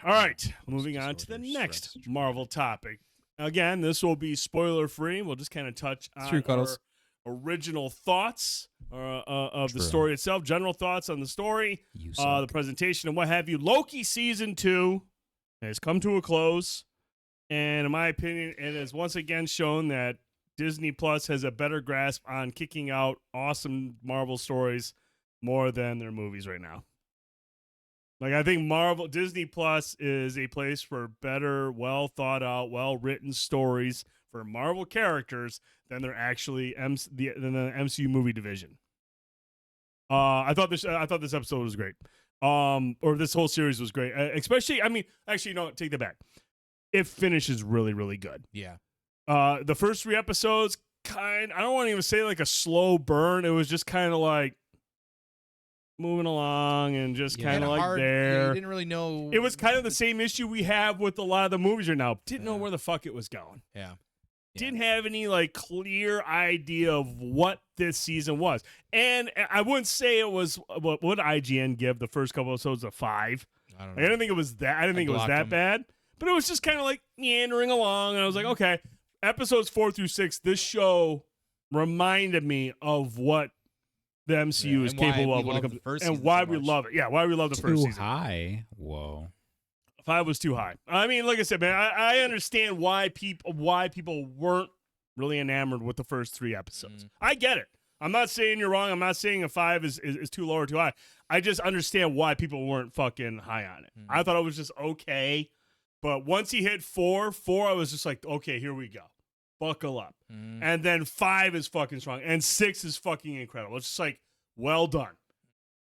All right, moving on to the next Marvel topic. Again, this will be spoiler free. We'll just kind of touch on our original thoughts of the story itself, general thoughts on the story, the presentation, and what have you. Loki season 2 has come to a close, and in my opinion, it has once again shown that Disney Plus has a better grasp on kicking out awesome Marvel stories more than their movies right now. Like, I think Disney Plus is a place for better, well thought out, well written stories for Marvel characters than they're actually than the MCU movie division. I thought this episode was great. Or this whole series was great. Especially, no, take that back. It finishes really, really good. Yeah. The first 3 episodes, I don't want to even say like a slow burn. It was just kind of like moving along and just kind of like there. You didn't really know. It was kind of the same issue we have with a lot of the movies right now. Didn't know where the fuck it was going. Yeah. Didn't have any like clear idea of what this season was. And I wouldn't say it was what would IGN give the first couple episodes a 5. I don't know. I didn't think it was that. I didn't think it was that bad. But it was just kind of like meandering along, and I was like, okay. Episodes 4 through 6, this show reminded me of what the MCU is capable of when it comes to and why we love it. Yeah, why we love the first season. Too high. Whoa. 5 was too high. I mean, like I said, man, I understand why people weren't really enamored with the first 3 episodes. I get it. I'm not saying you're wrong. I'm not saying a 5 is too low or too high. I just understand why people weren't fucking high on it. I thought it was just okay. But once he hit 4, I was just like, okay, here we go. Buckle up. And then 5 is fucking strong. And 6 is fucking incredible. It's just like, well done.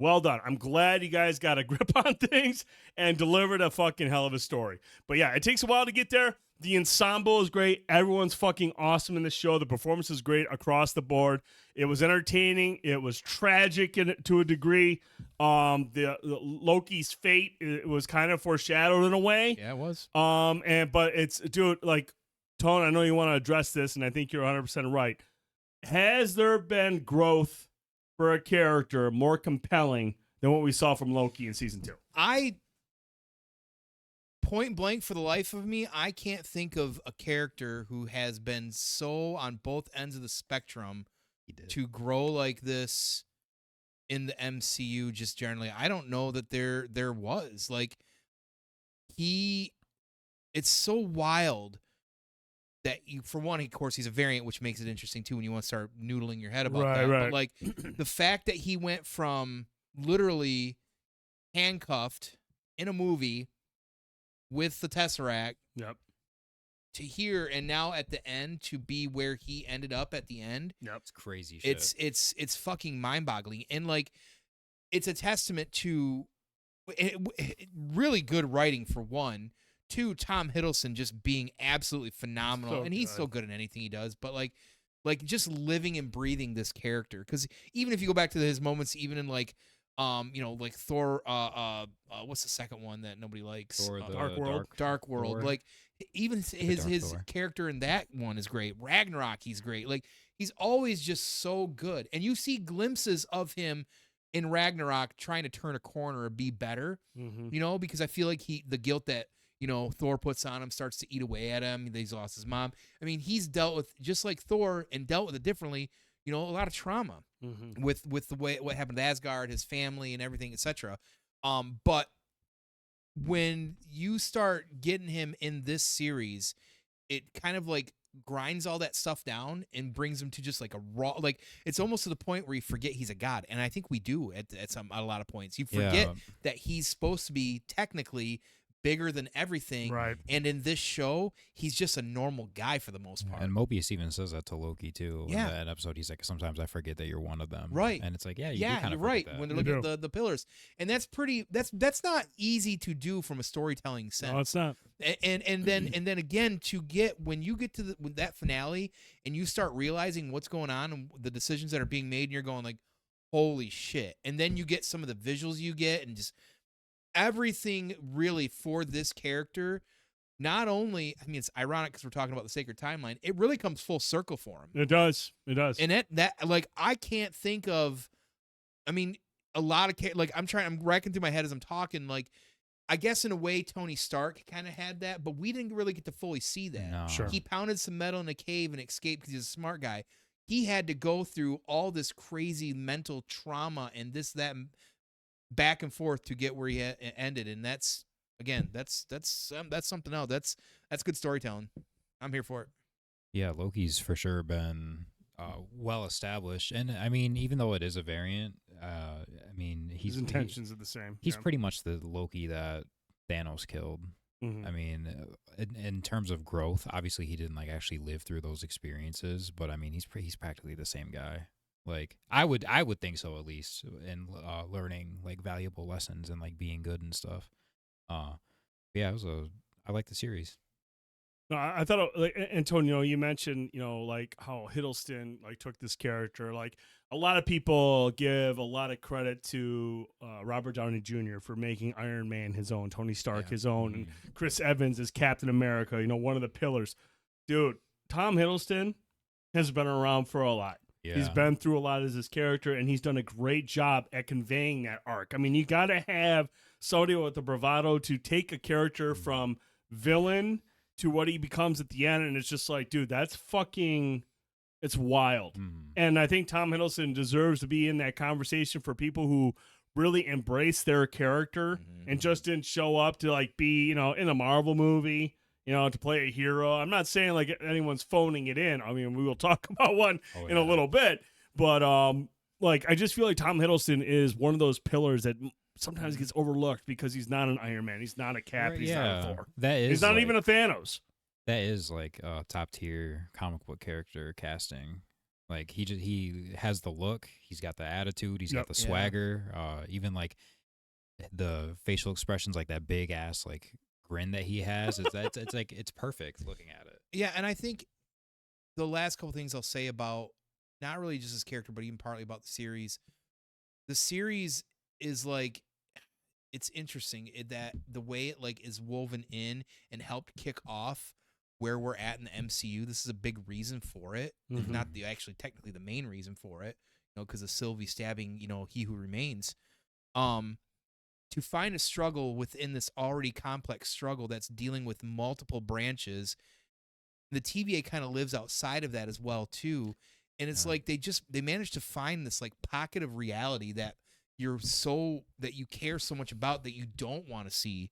Well done. I'm glad you guys got a grip on things and delivered a fucking hell of a story. But yeah, it takes a while to get there. The ensemble is great. Everyone's fucking awesome in the show. The performance is great across the board. It was entertaining. It was tragic to a degree. The Loki's fate, it was kind of foreshadowed in a way. Yeah, it was. But it's, dude, like, Tone, I know you want to address this, and I think you're 100% right. Has there been growth for a character more compelling than what we saw from Loki in season 2? Point blank, for the life of me, I can't think of a character who has been so on both ends of the spectrum to grow like this in the MCU just generally. I don't know that there was. Like, it's so wild that for one, of course, he's a variant, which makes it interesting too when you want to start noodling your head about that. Right. But like the fact that he went from literally handcuffed in a movie with the Tesseract, to here and now at the end to be where he ended up at the end. It's crazy shit. It's fucking mind-boggling, and like it's a testament to really good writing for one. 2, Tom Hiddleston just being absolutely phenomenal, and he's so good at anything he does. But like just living and breathing this character, because even if you go back to his moments, even in like like Thor, what's the second one that nobody likes? Thor, Dark World. Thor. Like even his character in that one is great. Ragnarok, he's great. Like he's always just so good, and you see glimpses of him in Ragnarok trying to turn a corner or be better. Because I feel like the guilt that Thor puts on him starts to eat away at him. He's lost his mom. I mean, he's dealt with, just like Thor, and dealt with it differently, a lot of trauma with the way what happened to Asgard, his family, and everything, etc. But when you start getting him in this series, it kind of like grinds all that stuff down and brings him to just like a raw, like it's almost to the point where you forget he's a god. And I think we do at a lot of points. You forget that he's supposed to be technically bigger than everything, right? And in this show, he's just a normal guy for the most part. And Mobius even says that to Loki too. In that episode, he's like, "Sometimes I forget that you're one of them." Right? And it's like, you're right. When they're looking at the pillars, and that's pretty. That's not easy to do from a storytelling sense. No, it's not. And then again, when you get to that finale and you start realizing what's going on and the decisions that are being made, and you're going like, "Holy shit!" And then you get some of the visuals you get, and just everything really for this character. Not only, I mean, it's ironic because we're talking about the sacred timeline. It really comes full circle for him. It does. And that like, I can't think of, I mean, a lot of, like, I'm racking through my head as I'm talking, like, I guess in a way Tony Stark kind of had that, but we didn't really get to fully see that. No. Sure. He pounded some metal in a cave and escaped because he's a smart guy. He had to go through all this crazy mental trauma and this, that, back and forth to get where he ended. And that's something else. That's good storytelling. I'm here for it. Yeah, Loki's for sure been well established, and I mean, even though it is a variant, I mean, his intentions are the same. He's pretty much the Loki that Thanos killed. Mm-hmm. I mean, in terms of growth, obviously he didn't like actually live through those experiences, but I mean, he's practically the same guy. Like I would think so, at least in learning like valuable lessons and like being good and stuff. Yeah, I like the series. No, I thought, like, Antonio, you mentioned, like how Hiddleston like took this character. Like a lot of people give a lot of credit to Robert Downey Jr. for making Iron Man his own, Tony Stark his own, and Chris Evans as Captain America. One of the pillars. Dude, Tom Hiddleston has been around for a lot. Yeah. He's been through a lot as his character, and he's done a great job at conveying that arc. I mean, you got to have somebody with the bravado to take a character from villain to what he becomes at the end, and it's just like, dude, that's fucking, it's wild. And I think Tom Hiddleston deserves to be in that conversation for people who really embrace their character and just didn't show up to like be, in a Marvel movie, to play a hero. I'm not saying like anyone's phoning it in. I mean, we will talk about one in a little bit, but like I just feel like Tom Hiddleston is one of those pillars that sometimes gets overlooked because he's not an Iron Man. He's not a Cap. He's not a Thor. He's not even a Thanos. That is like top tier comic book character casting. Like he has the look. He's got the attitude. He's got the swagger. Even like the facial expressions, like that big ass like grin that he has. It's like it's perfect looking at it. Yeah, and I think the last couple things I'll say about not really just his character, but even partly about the series. The series is like, it's interesting that the way it like is woven in and helped kick off where we're at in the MCU. This is a big reason for it. Not actually technically the main reason for it, because of Sylvie stabbing, He Who Remains. To find a struggle within this already complex struggle that's dealing with multiple branches. The TVA kind of lives outside of that as well too. And it's like they managed to find this like pocket of reality that that you care so much about that you don't want to see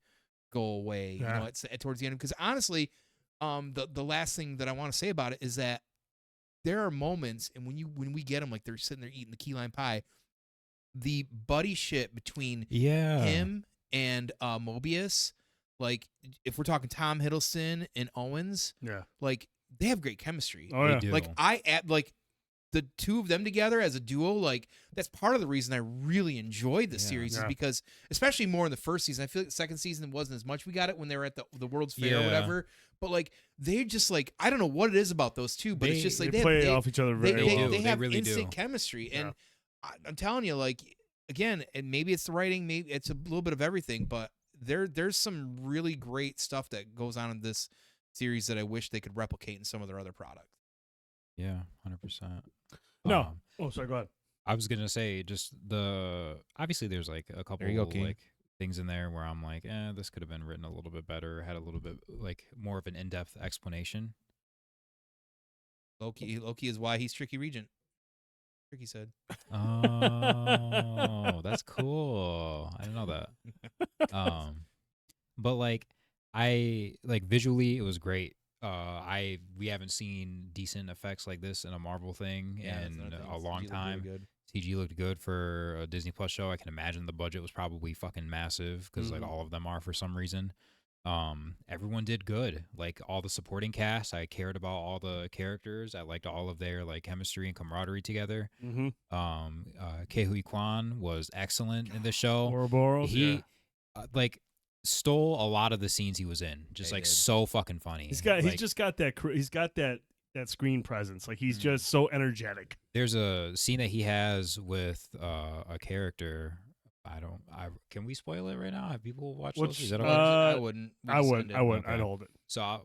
go away. It's towards the end, because honestly, the last thing that I want to say about it is that there are moments, and when we get them, like they're sitting there eating the key lime pie, the buddy shit between him and Mobius, like if we're talking Tom Hiddleston and Owens, like they have great chemistry. Oh, yeah. Like like the two of them together as a duo, like that's part of the reason I really enjoyed the series is because, especially more in the first season, I feel like the second season wasn't as much. We got it when they were at the World's Fair or whatever, but like they just like, I don't know what it is about those two, but it's just like they play off each other very well. They have really instant chemistry, and I'm telling you, like again, and maybe it's the writing, maybe it's a little bit of everything, but there's some really great stuff that goes on in this series that I wish they could replicate in some of their other products. Yeah, 100%. No. Sorry, go ahead. I was gonna say just obviously there's like a couple like things in there where I'm like, this could have been written a little bit better, had a little bit like more of an in-depth explanation. Loki is why he's Tricky Regent. Tricky said. Oh, that's cool. I didn't know that. But like I like visually it was great. We haven't seen decent effects like this in a Marvel thing in a long time. CG looked good for a Disney Plus show. I can imagine the budget was probably fucking massive because like all of them are for some reason. Everyone did good. Like all the supporting cast, I cared about all the characters. I liked all of their like chemistry and camaraderie together. Ke Kwan was excellent in the show. Ouroboros, he like stole a lot of the scenes he was in. Just like so fucking funny. He's just got that screen presence. Like he's just so energetic. There's a scene that he has with a character. Can we spoil it right now? Have people watched those? Is that I wouldn't. I'd hold it. So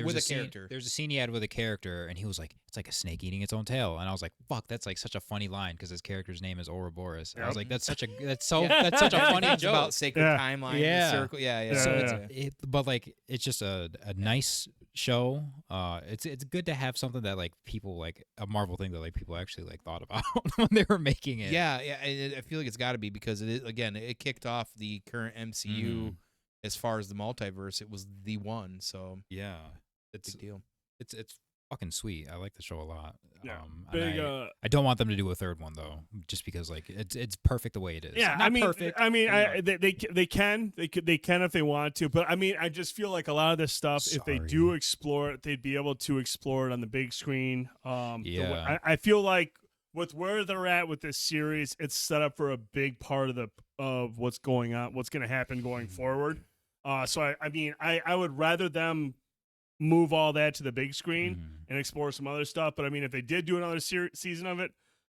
with a character. There's a scene he had with a character, and he was like, "It's like a snake eating its own tail," and I was like, "Fuck, that's like such a funny line because his character's name is Ouroboros." I was like, "That's such a funny It's joke." about sacred timeline, the circle. So but like it's just a nice show. It's good to have something that like people like a Marvel thing that like people actually like thought about when they were making it. Yeah. I feel like it's got to be because it kicked off the current MCU as far as the multiverse. It was the one, so yeah, it's big deal. It's fucking sweet. I like the show a lot. Yeah. I don't want them to do a third one though, just because like it's perfect the way it is. Yeah, not perfect. I mean, they can if they want to, but I mean, I just feel like a lot of this stuff, if they do explore it, they'd be able to explore it on the big screen. I feel like with where they're at with this series, it's set up for a big part of what's going on, what's going to happen going forward. So I mean, I would rather them move all that to the big screen and explore some other stuff. But I mean, if they did do another season of it,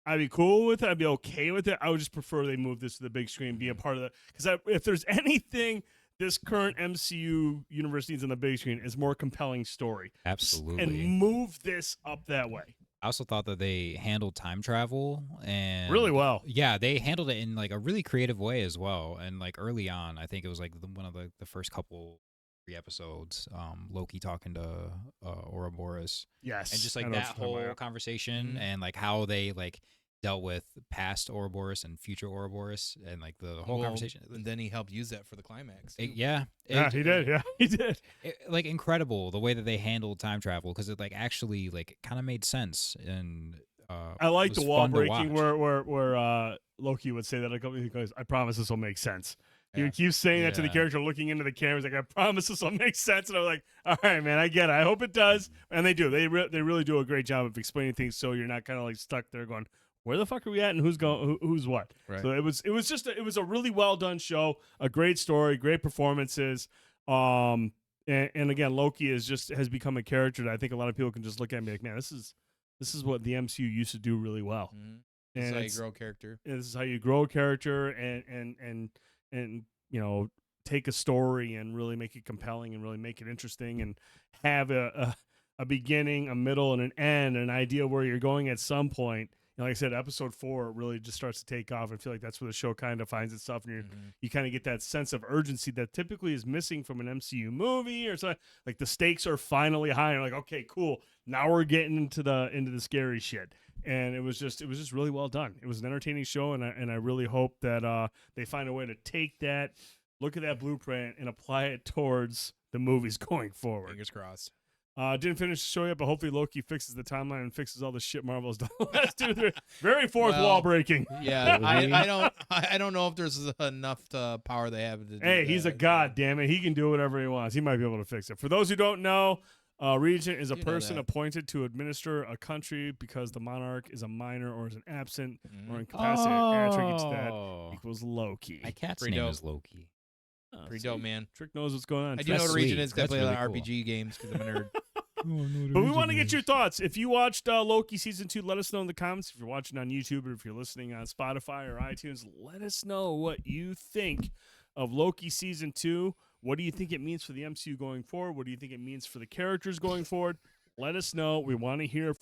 I'd be cool with it. I'd be okay with it. I would just prefer they move this to the big screen, be a part of it. Because if there's anything this current MCU universe needs on the big screen, is more compelling story. Absolutely. And move this up that way. I also thought that they handled time travel and really well. Yeah, they handled it in like a really creative way as well. And like early on, I think it was like one of the first couple 3 episodes, Loki talking to Ouroboros. Yes. And just like that whole conversation and like how they like dealt with past Ouroboros and future Ouroboros and like the whole conversation. And then he helped use that for the climax. He did. Yeah, he did. Like incredible the way that they handled time travel because it like actually like kind of made sense and I like the wall breaking where Loki would say that a couple because I promise this will make sense. He would keep saying that to the character, looking into the camera. He's like, I promise this will make sense. And I'm like, all right, man, I get it. I hope it does. And they do. They really do a great job of explaining things so you're not kind of like stuck there going, where the fuck are we at and who's what? Right. So it was a really well done show, a great story, great performances. And again, Loki has become a character that I think a lot of people can just look at and be like, man, this is what the MCU used to do really well. Mm-hmm. This is how you grow a character. This is how you grow a character and you know, take a story and really make it compelling and really make it interesting and have a beginning, a middle, and an end, an idea where you're going at some point. You know, like I said, episode 4 really just starts to take off. I feel like that's where the show kind of finds itself, and you kind of get that sense of urgency that typically is missing from an MCU movie or something. Like the stakes are finally high. And you're like, okay, cool. Now we're getting into the scary shit. And it was just really well done. It was an entertaining show, and I really hope that they find a way to take that, look at that blueprint, and apply it towards the movies going forward. Fingers crossed. Didn't finish the show yet, but hopefully Loki fixes the timeline and fixes all the shit Marvel's done the last 2 or 3. Very fourth wall breaking. Yeah, I don't know if there's enough power they have to do Hey, he's a god, damn it. He can do whatever he wants. He might be able to fix it. For those who don't know, regent is a person appointed to administer a country because the monarch is a minor or is an absent or incapacitated attribute to that equals Loki. My cat's name is Loki. Pretty dope, man. Trick knows what's going on. I do know what a regent is because I play a lot of RPG games because I'm a nerd. But we want to get your thoughts. If you watched Loki Season 2, let us know in the comments. If you're watching on YouTube or if you're listening on Spotify or iTunes, let us know what you think of Loki Season 2. What do you think it means for the MCU going forward? What do you think it means for the characters going forward? Let us know. We want to hear